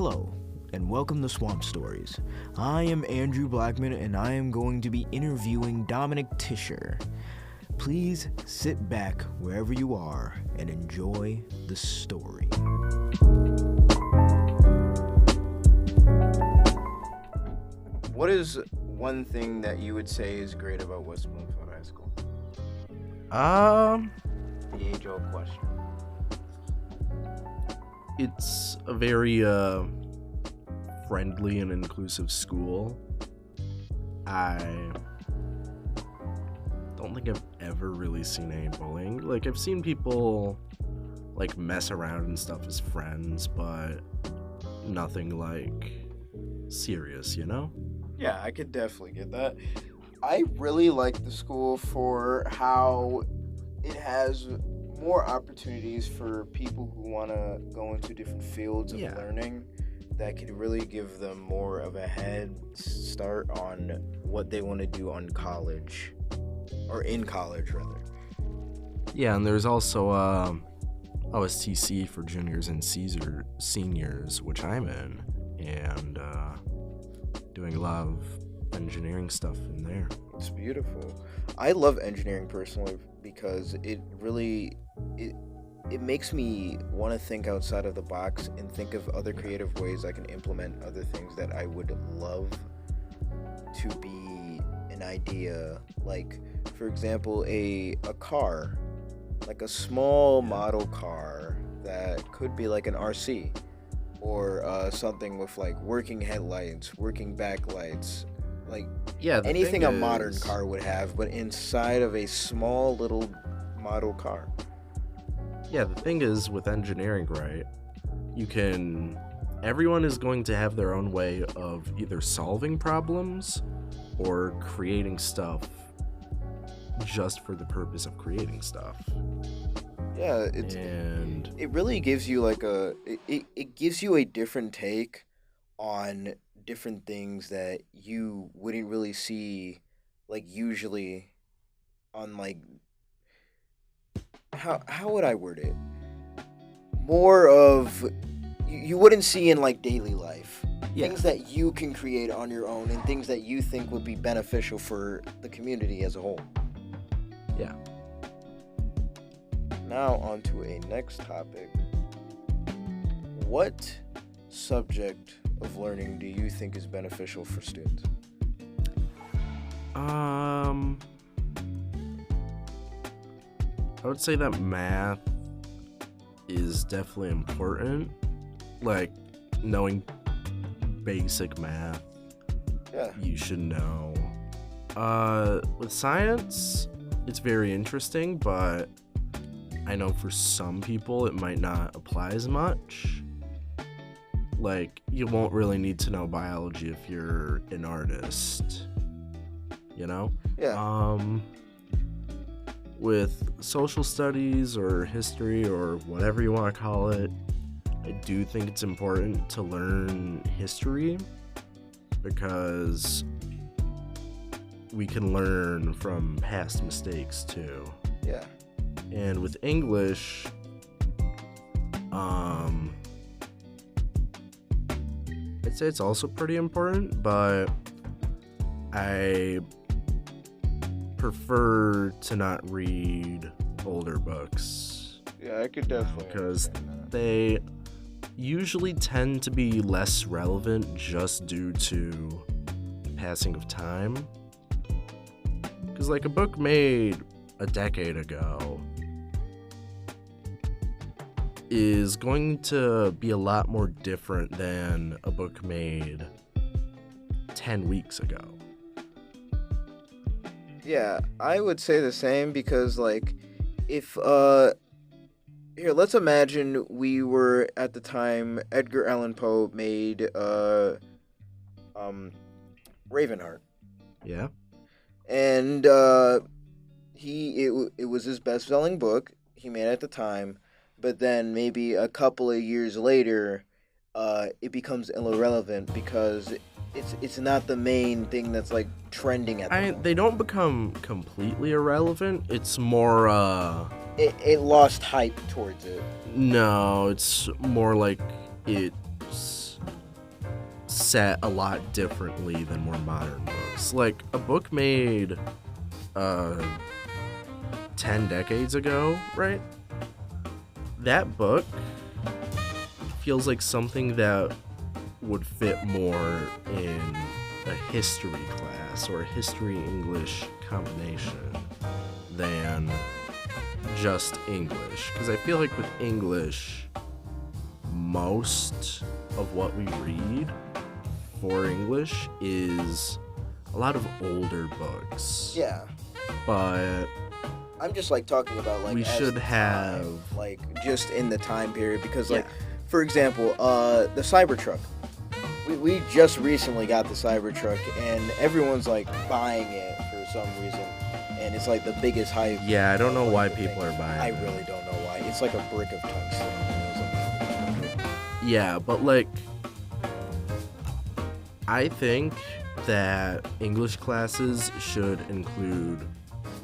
Hello, and welcome to Swamp Stories. I am Andrew Blackmon, and I am going to be interviewing Dominic Tisher. Please sit back wherever you are and enjoy the story. What is one thing that you would say is great about West Bloomfield High School? The age-old question. It's a very friendly and inclusive school. I don't think I've ever really seen any bullying. Like, I've seen people like mess around and stuff as friends, but nothing like serious, you know? Yeah, I could definitely get that. I really like the school for how it has more opportunities for people who want to go into different fields of learning that could really give them more of a head start on what they want to do on college, or in college, rather. Yeah, and there's also OSTC for juniors and seniors, which I'm in, and doing a lot of engineering stuff in there. It's beautiful. I love engineering personally because it really it makes me want to think outside of the box and think of other creative ways I can implement other things that I would love to be an idea. Like, for example, a car, like a small model car that could be like an RC, or something with like working headlights, working backlights, like anything a modern car would have, but inside of a small little model car. Yeah, the thing is with engineering, right? Everyone is going to have their own way of either solving problems or creating stuff just for the purpose of creating stuff. Yeah, it really gives you like it gives you a different take on different things that you wouldn't really see like usually on like how would I word it? More of you wouldn't see in like daily life. Yeah. Things that you can create on your own and things that you think would be beneficial for the community as a whole. Yeah. Now on to a next topic. What subject of learning do you think is beneficial for students? I would say that math is definitely important. Like, knowing basic math, you should know. With science, it's very interesting, but I know for some people it might not apply as much. Like, you won't really need to know biology if you're an artist, you know? Yeah. With social studies or history or whatever you want to call it, I do think it's important to learn history because we can learn from past mistakes too. Yeah. And with English, I'd say it's also pretty important, but I prefer to not read older books. Yeah, I could definitely. Because they usually tend to be less relevant just due to the passing of time. Because, like, a book made a decade ago is going to be a lot more different than a book made 10 weeks ago. Yeah, I would say the same because, like, if, here, let's imagine we were, at the time, Edgar Allan Poe made, Ravenheart. Yeah. And, it was his best-selling book he made at the time, but then maybe a couple of years later, it becomes irrelevant because it's not the main thing that's like trending at the moment. They don't become completely irrelevant. It's more it lost hype towards it. No, it's more like it's set a lot differently than more modern books. Like, a book made 10 decades ago, right? That book feels like something that would fit more in a history class or a history English combination than just English. Because I feel like with English, most of what we read for English is a lot of older books. Yeah. But I'm just like talking about like we should have like just in the time period because like for example, the Cybertruck. We just recently got the Cybertruck and everyone's like buying it for some reason. And it's like the biggest hype. Yeah, I don't know why people are buying I it. really don't know why. It's like a brick of tungsten. Yeah, but like I think that English classes should include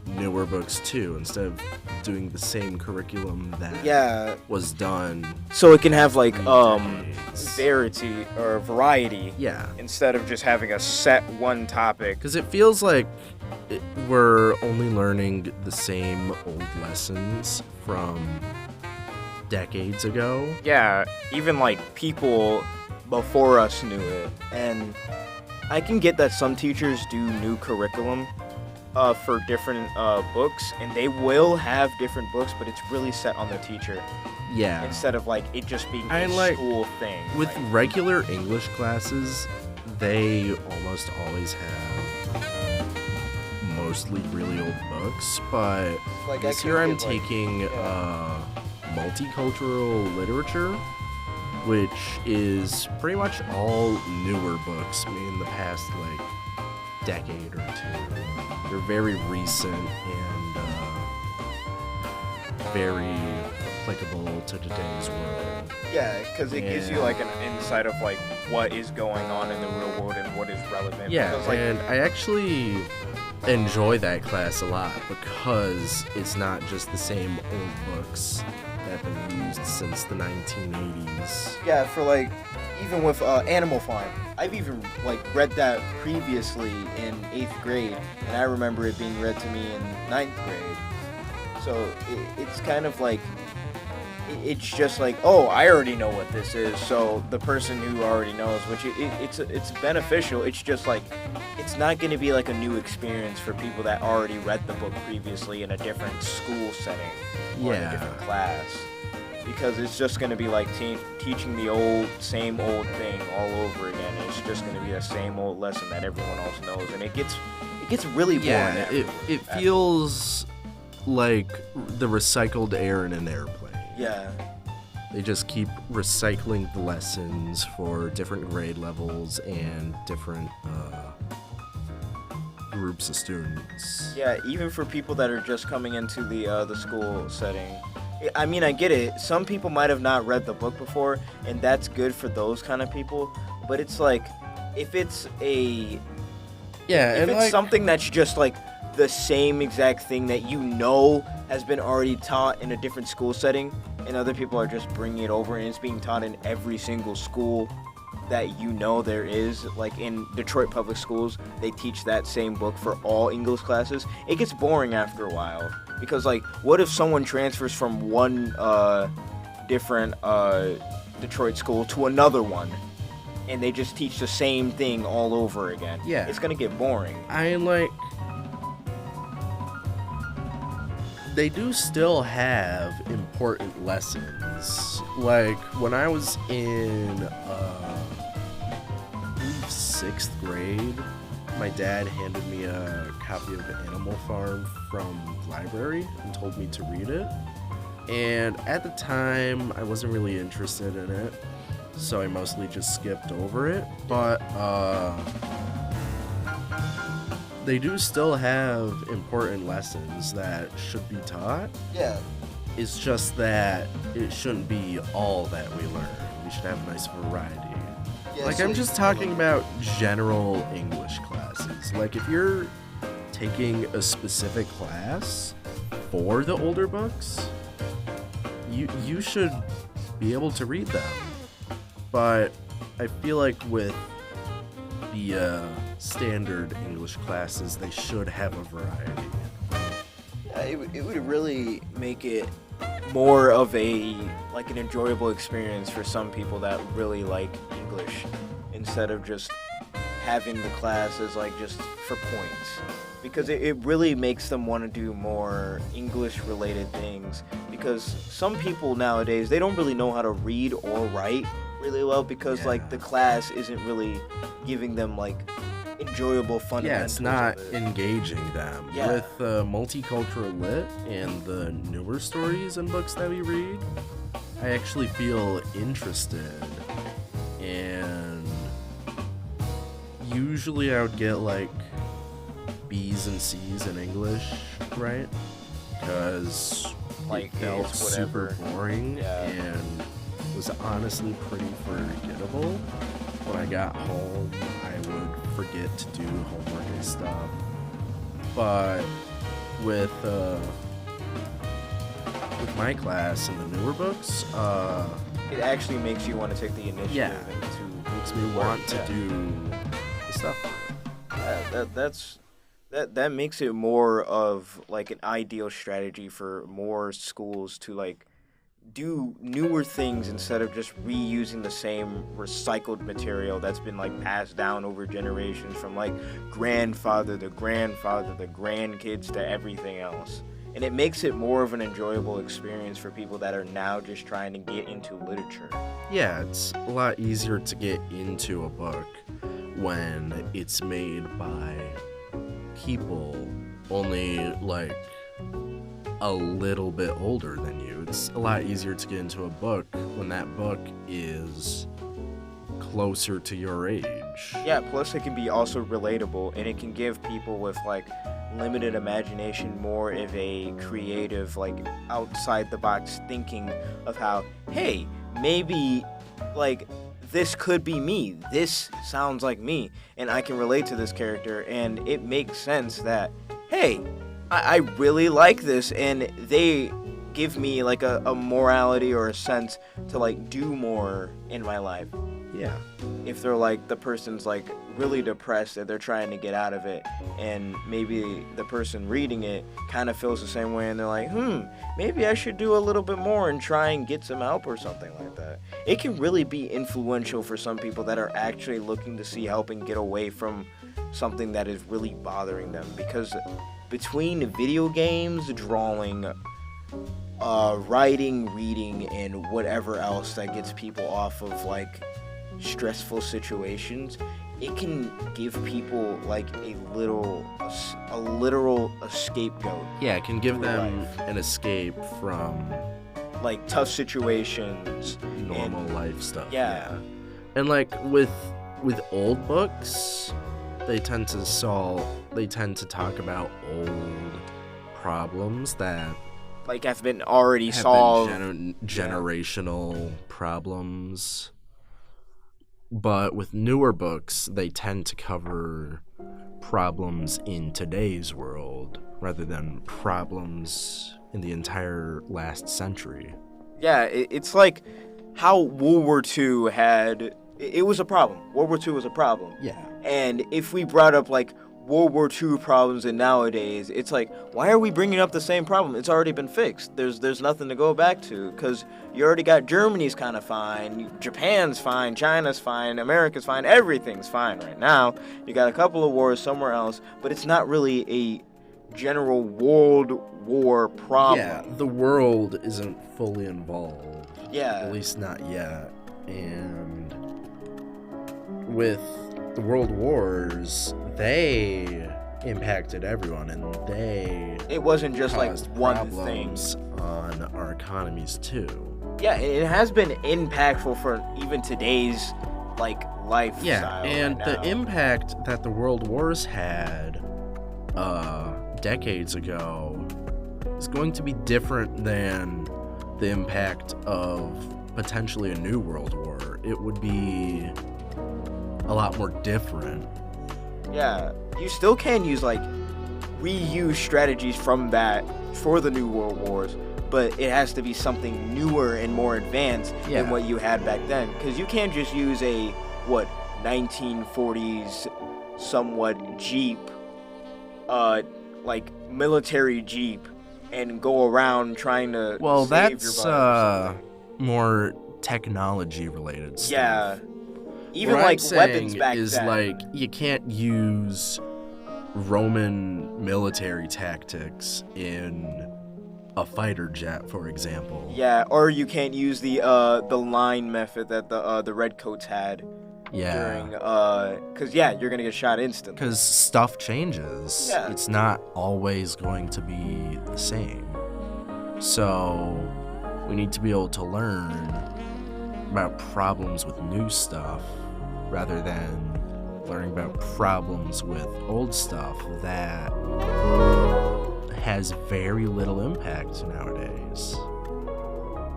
newer books too, instead of doing the same curriculum that was done. So it can have like decades. variety. Yeah. Instead of just having a set one topic. Because it feels like we're only learning the same old lessons from decades ago. Yeah, even like people before us knew it. And I can get that some teachers do new curriculum for different books, and they will have different books, but it's really set on the teacher. Yeah. Instead of like it just being I a like, school thing. With like, regular English classes, they almost always have mostly really old books, but like this year I'm taking multicultural literature, which is pretty much all newer books made in the past like decade or two. They're very recent and very applicable to today's world. Yeah, because it gives you like an insight of like what is going on in the real world and what is relevant. Yeah, because, like, and I actually enjoy that class a lot because it's not just the same old books that have been used since the 1980s. yeah, for like even with Animal Farm, I've even like read that previously in 8th grade, and I remember it being read to me in 9th grade. So it's kind of like it's just like, oh, I already know what this is. So the person who already knows, which it's beneficial. It's just like it's not going to be like a new experience for people that already read the book previously in a different school setting or in a different class. Because it's just going to be like teaching the same old thing all over again. And it's just going to be the same old lesson that everyone else knows, and it gets really boring. Yeah, it feels like the recycled air in an airplane. Yeah. They just keep recycling the lessons for different grade levels and different groups of students. Yeah, even for people that are just coming into the school setting. I mean, I get it. Some people might have not read the book before, and that's good for those kind of people. But it's like, if it's something that's just like the same exact thing that you know has been already taught in a different school setting, and other people are just bringing it over, and it's being taught in every single school that you know there is, like in Detroit public schools, they teach that same book for all English classes. It gets boring after a while, because like, what if someone transfers from one different Detroit school to another one, and they just teach the same thing all over again? Yeah. It's gonna get boring. They do still have important lessons. Like, when I was in, I believe 6th grade, my dad handed me a copy of Animal Farm from the library and told me to read it. And at the time, I wasn't really interested in it, so I mostly just skipped over it. But, they do still have important lessons that should be taught. Yeah. It's just that it shouldn't be all that we learn. We should have a nice variety. Yeah, like, I'm just talking about general English classes. Like, if you're taking a specific class for the older books, you should be able to read them. But I feel like with the standard English classes, they should have a variety. It would really make it more of an enjoyable experience for some people that really like English, instead of just having the classes just for points, because it really makes them want to do more English related things, because some people nowadays, they don't really know how to read or write really well, because the class isn't really giving them enjoyable fundamentals. Yeah, it's not engaging them. Yeah. With multicultural lit and the newer stories and books that we read, I actually feel interested. And usually I would get B's and C's in English, right? Because it felt super boring and was honestly pretty forgettable. When I got home, I would forget to do homework and stuff. But with my class and the newer books, it actually makes you want to take the initiative. Yeah, makes me want to do the stuff. Yeah, that makes it more of an ideal strategy for more schools to do newer things, instead of just reusing the same recycled material that's been passed down over generations, from grandfather to grandfather to grandkids to everything else. And it makes it more of an enjoyable experience for people that are now just trying to get into literature. Yeah, it's a lot easier to get into a book when it's made by people only a little bit older than you. It's a lot easier to get into a book when that book is closer to your age. Yeah, plus it can be also relatable, and it can give people with limited imagination more of a creative outside the box thinking of how, hey, maybe this could be me, this sounds like me, and I can relate to this character, and it makes sense that, hey, I really like this, and they give me a morality or a sense to do more in my life. Yeah. If they're the person's really depressed that they're trying to get out of it, and maybe the person reading it kind of feels the same way, and they're maybe I should do a little bit more and try and get some help or something like that. It can really be influential for some people that are actually looking to see help and get away from something that is really bothering them, because between video games, drawing, writing, reading, and whatever else that gets people off of stressful situations, it can give people a literal scapegoat. Yeah, it can give them life. an escape from tough situations, normal life stuff. Yeah. And with old books, they tend to talk about old problems that have been already have solved. Been generational problems. But with newer books, they tend to cover problems in today's world rather than problems in the entire last century. Yeah, it's how World War II had... It was a problem. World War II was a problem. Yeah. And if we brought up World War II problems and nowadays, it's why are we bringing up the same problem? It's already been fixed. There's nothing to go back to, because you already got Germany's kind of fine, Japan's fine, China's fine, America's fine, everything's fine right now. You got a couple of wars somewhere else, but it's not really a general world war problem. Yeah, the world isn't fully involved. Yeah. At least not yet. And with the world wars, they impacted everyone, and it wasn't just caused one problems thing on our economies too. Yeah, it has been impactful for even today's lifestyle. Yeah, and right the now. impact that the world wars had decades ago is going to be different than the impact of potentially a new world war. It would be a lot more different. Yeah, you still can use reuse strategies from that for the new world wars, but it has to be something newer and more advanced than what you had back then, because you can't just use a 1940s somewhat Jeep, like military Jeep, and go around trying to Well, save that's your butt. more technology related stuff. Yeah. Even what like I'm weapons saying back is then. like you can't use Roman military tactics in a fighter jet, for example. Yeah, or you can't use the line method that the redcoats had Yeah. during cuz you're going to get shot instantly. Because stuff changes. Yeah. It's not always going to be the same. So we need to be able to learn about problems with new stuff rather than learning about problems with old stuff that has very little impact nowadays.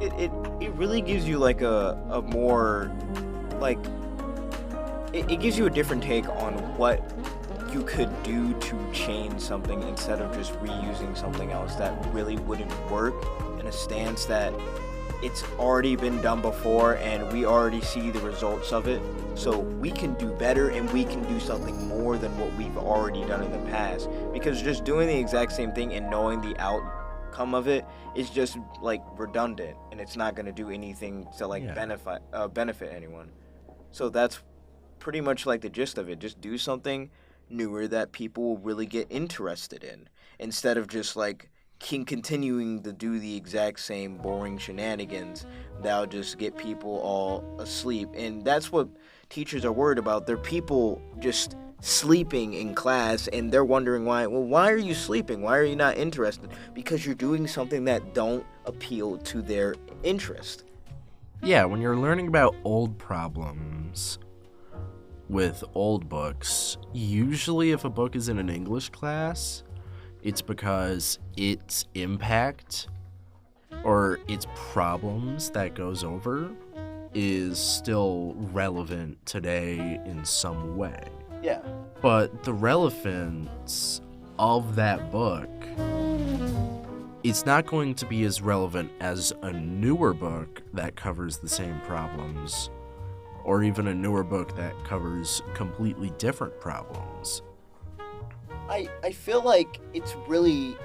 It really gives you like a more like it gives you a different take on what you could do to change something instead of just reusing something else that really wouldn't work in a stance that it's already been done before and we already see the results of it. So we can do better and we can do something more than what we've already done in the past. Because just doing the exact same thing and knowing the outcome of it is just like redundant and it's not going to do anything to like benefit anyone. So that's pretty much like the gist of it. Just do something newer that people will really get interested in instead of just like continuing to do the exact same boring shenanigans that'll just get people all asleep. And that's what teachers are worried about. They're people just sleeping in class and they're wondering why. Well, why are you sleeping? Why are you not interested? Because you're doing something that don't appeal to their interest. Yeah, when you're learning about old problems with old books, usually if a book is in an English class, it's because its impact or its problems that goes over is still relevant today in some way. Yeah. But the relevance of that book, it's not going to be as relevant as a newer book that covers the same problems, or even a newer book that covers completely different problems. I feel like it's really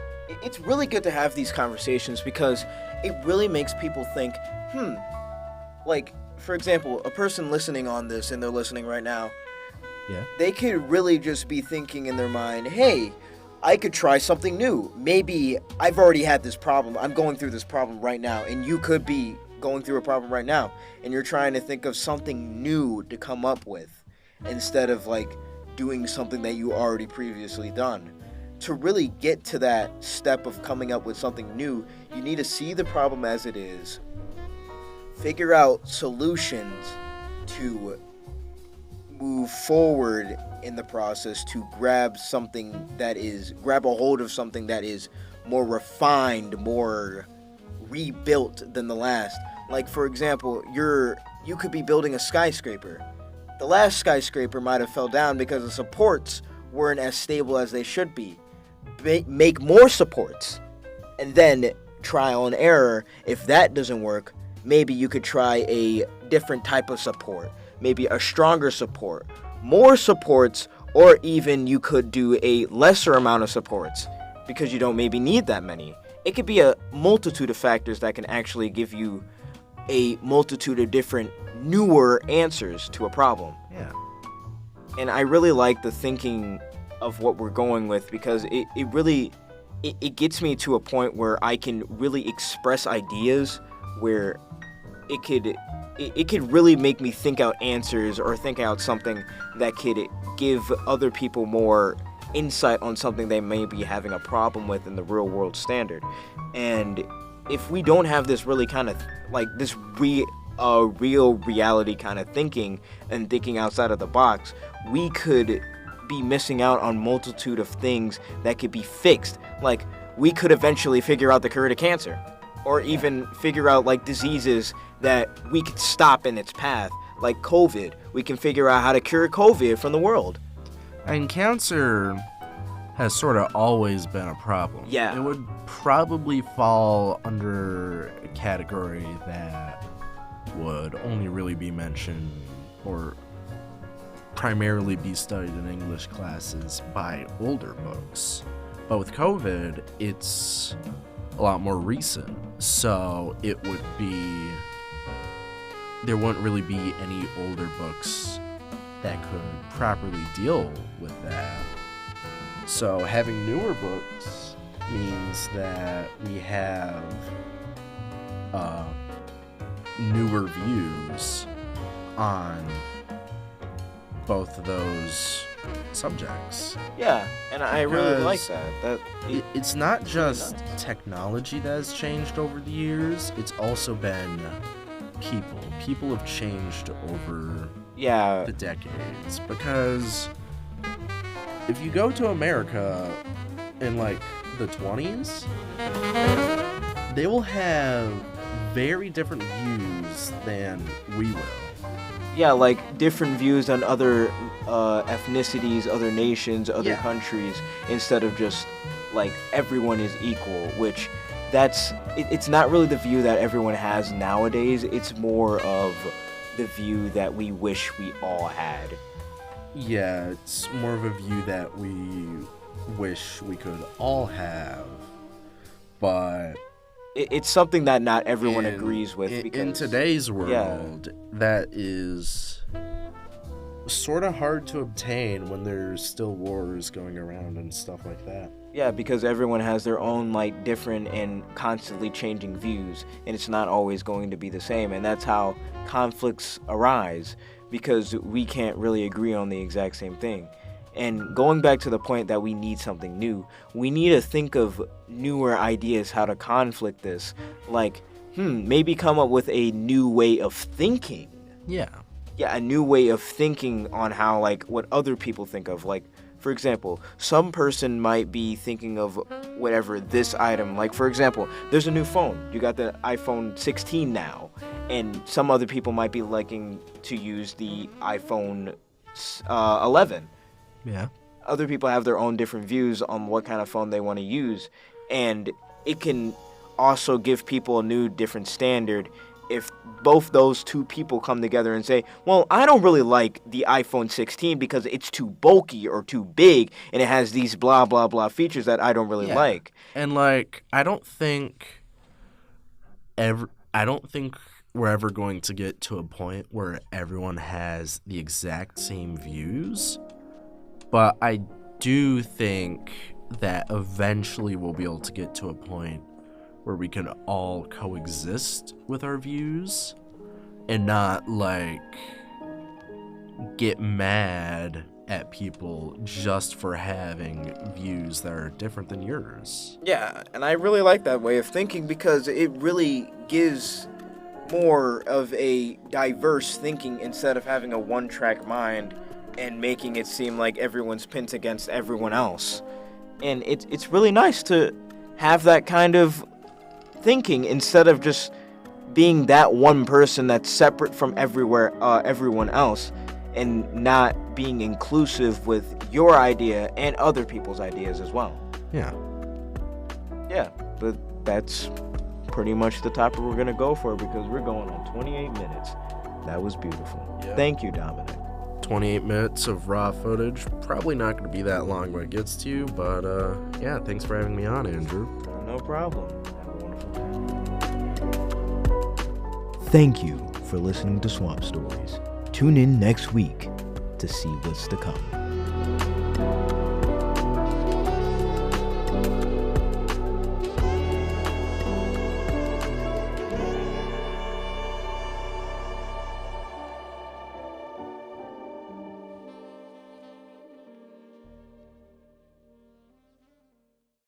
good to have these conversations because it really makes people think, like, for example, a person listening on this and they're listening right now, they could really just be thinking in their mind, hey, I could try something new. Maybe I've already had this problem. I'm going through this problem right now, and you could be going through a problem right now, and you're trying to think of something new to come up with instead of, like, doing something that you already previously done. To really get to that step of coming up with something new, you need to see the problem as it is, figure out solutions to move forward in the process, to grab a hold of something that is more refined, more rebuilt than the last. Like, for example, you could be building a skyscraper. The last skyscraper might have fell down because the supports weren't as stable as they should be. Make more supports, and then trial and error. If that doesn't work, maybe you could try a different type of support, maybe a stronger support, more supports, or even you could do a lesser amount of supports because you don't maybe need that many. It could be a multitude of factors that can actually give you a multitude of different newer answers to a problem. Yeah. And I really like the thinking of what we're going with because it really gets me to a point where I can really express ideas where it could really make me think out answers or think out something that could give other people more insight on something they may be having a problem with in the real world standard. And if we don't have this really kind of like this real reality kind of thinking and thinking outside of the box, we could be missing out on multitude of things that could be fixed. Like, we could eventually figure out the cure to cancer, or even figure out like diseases that we could stop in its path, like COVID. We can figure out how to cure COVID from the world. And cancer has sort of always been a problem. Yeah. It would probably fall under a category that would only really be mentioned or primarily be studied in English classes by older books. But with COVID, it's a lot more recent. So there wouldn't really be any older books that could properly deal with that. So having newer books means that we have newer views on both of those subjects. Yeah, and I really like that. It's not just technology that has changed over the years, it's also been people. People have changed over the decades. Because if you go to America in like the 20s, they will have very different views than we will. Yeah, like different views on other ethnicities, other nations, other countries, instead of just like everyone is equal, which it's not really the view that everyone has nowadays. It's more of the view that we wish we all had. Yeah, it's more of a view that we wish we could all have, but it's something that not everyone agrees with. Because in today's world, that is sort of hard to obtain when there's still wars going around and stuff like that. Yeah, because everyone has their own like different and constantly changing views, and it's not always going to be the same, and that's how conflicts arise, because we can't really agree on the exact same thing. And going back to the point that we need something new, we need to think of newer ideas how to conflict this. Like, maybe come up with a new way of thinking. Yeah, a new way of thinking on how, like, what other people think of. Like, for example, some person might be thinking of whatever this item. Like, for example, there's a new phone. You got the iPhone 16 now. And some other people might be liking to use the iPhone 11. Yeah. Other people have their own different views on what kind of phone they want to use, and it can also give people a new different standard if both those two people come together and say, well, I don't really like the iPhone 16 because it's too bulky or too big and it has these blah blah blah features that I don't really like. And like I don't think we're ever going to get to a point where everyone has the exact same views. But I do think that eventually we'll be able to get to a point where we can all coexist with our views and not, like, get mad at people just for having views that are different than yours. Yeah, and I really like that way of thinking because it really gives more of a diverse thinking instead of having a one-track mind and making it seem like everyone's pinned against everyone else. And it's really nice to have that kind of thinking instead of just being that one person that's separate from everyone else and not being inclusive with your idea and other people's ideas as well. Yeah. Yeah, but that's pretty much the topic we're going to go for because we're going on 28 minutes. That was beautiful. Yeah. Thank you, Dominic. 28 minutes of raw footage. Probably not going to be that long when it gets to you, but yeah, thanks for having me on, Andrew. No problem. Have a wonderful day. Thank you for listening to Swamp Stories. Tune in next week to see what's to come.